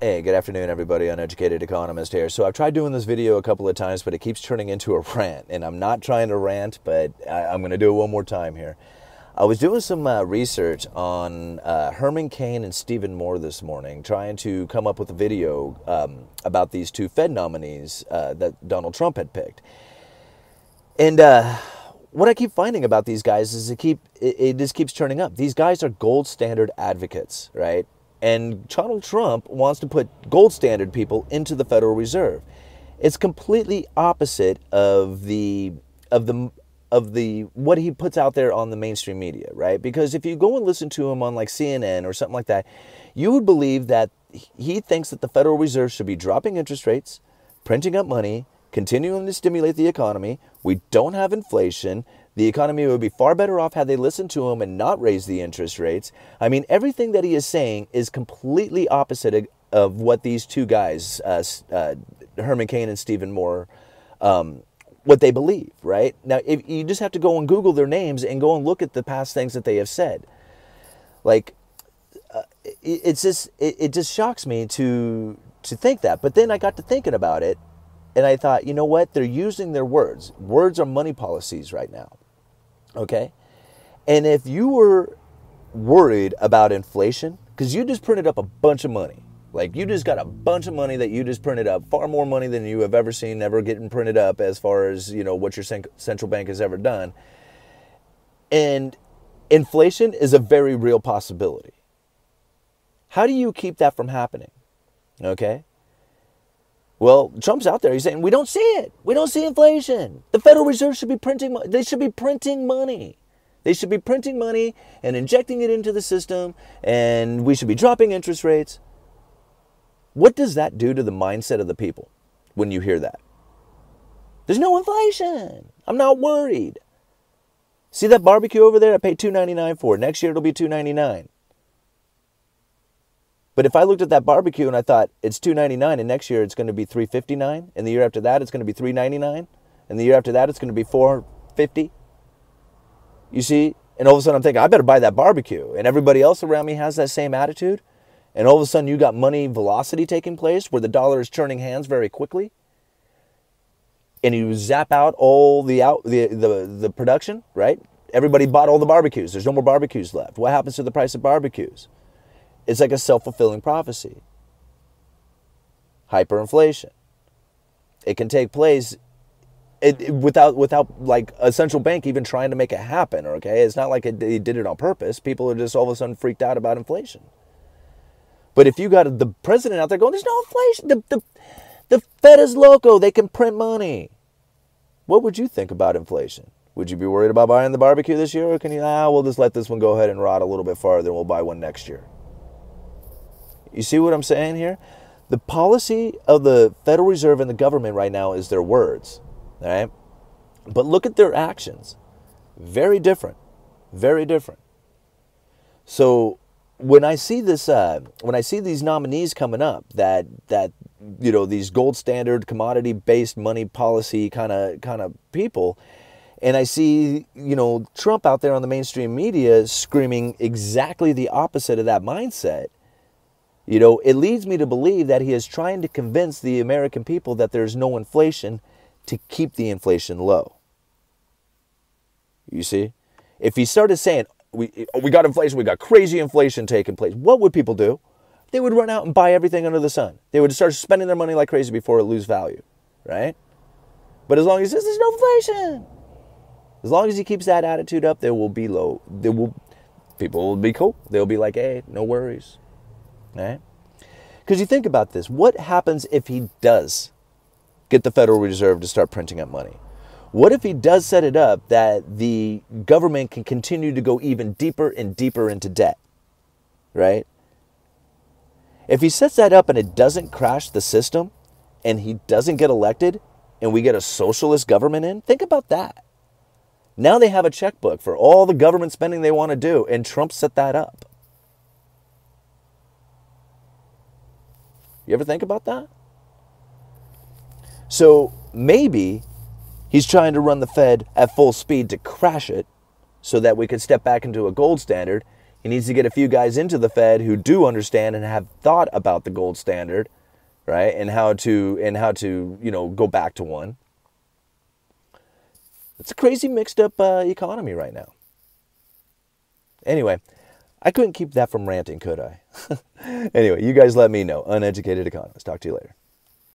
Hey, good afternoon, everybody. Uneducated economist here. So I've tried doing this video a couple of times, but it keeps turning into a rant. And I'm not trying to rant, but I'm going to do it one more time here. I was doing some research on Herman Cain and Stephen Moore this morning, trying to come up with a video about these two Fed nominees that Donald Trump had picked. And what I keep finding about these guys is it just keeps turning up. These guys are gold standard advocates, right? And Donald Trump wants to put gold standard people into the Federal Reserve. It's completely opposite of what he puts out there on the mainstream media, right? Because if you go and listen to him on like CNN or something like that, you would believe that he thinks that the Federal Reserve should be dropping interest rates, printing up money, continuing to stimulate the economy. We don't have inflation. The economy would be far better off had they listened to him and not raised the interest rates. I mean, everything that he is saying is completely opposite of what these two guys, Herman Cain and Stephen Moore, what they believe, right? Now, if you just have to go and Google their names and go and look at the past things that they have said. Like, it just shocks me to think that. But then I got to thinking about it, and I thought, you know what? They're using their words. Words are money policies right now. Okay? And if you were worried about inflation, because you just printed up a bunch of money, like you just got a bunch of money that you just printed up, far more money than you have ever seen, ever getting printed up as far as, you know, what your central bank has ever done. And inflation is a very real possibility. How do you keep that from happening? Okay? Well, Trump's out there. He's saying, we don't see it. We don't see inflation. The Federal Reserve should be printing money. They should be printing money. They should be printing money and injecting it into the system, and we should be dropping interest rates. What does that do to the mindset of the people when you hear that? There's no inflation. I'm not worried. See that barbecue over there? I paid $2.99 for it. Next year it'll be $2.99. But if I looked at that barbecue and I thought it's $2.99 and next year it's going to be $3.59, and the year after that it's going to be $3.99, and the year after that it's going to be $4.50, you see, and all of a sudden I'm thinking I better buy that barbecue, and everybody else around me has that same attitude, and all of a sudden you got money velocity taking place where the dollar is churning hands very quickly, and you zap out all the production, right? Everybody bought all the barbecues. There's no more barbecues left. What happens to the price of barbecues? It's like a self-fulfilling prophecy. Hyperinflation. It can take place without like a central bank even trying to make it happen, okay? It's not like they did it on purpose. People are just all of a sudden freaked out about inflation. But if you got the president out there going, there's no inflation. The Fed is loco. They can print money. What would you think about inflation? Would you be worried about buying the barbecue this year? Or can you, we'll just let this one go ahead and rot a little bit farther and we'll buy one next year? You see what I'm saying here? The policy of the Federal Reserve and the government right now is their words, all right? But look at their actions. Very different. Very different. So when I see this, when I see these nominees coming up, that you know, these gold standard commodity-based money policy kind of people, and I see, you know, Trump out there on the mainstream media screaming exactly the opposite of that mindset, you know, it leads me to believe that he is trying to convince the American people that there's no inflation to keep the inflation low. You see? If he started saying, we got inflation, we got crazy inflation taking place, what would people do? They would run out and buy everything under the sun. They would start spending their money like crazy before it lose value, right? But as long as he says there's no inflation, as long as he keeps that attitude up, there will be people will be cool. They'll be like, hey, no worries. Right? Because you think about this, what happens if he does get the Federal Reserve to start printing up money? What if he does set it up that the government can continue to go even deeper and deeper into debt? Right? If he sets that up and it doesn't crash the system and he doesn't get elected and we get a socialist government in, think about that. Now they have a checkbook for all the government spending they want to do, and Trump set that up. You ever think about that? So maybe he's trying to run the Fed at full speed to crash it so that we could step back into a gold standard He needs to get a few guys into the Fed who do understand and have thought about the gold standard, right? And how to go back to one. It's a crazy mixed up economy right now. Anyway, I couldn't keep that from ranting, could I? Anyway, you guys let me know. Uneducated economist. Talk to you later.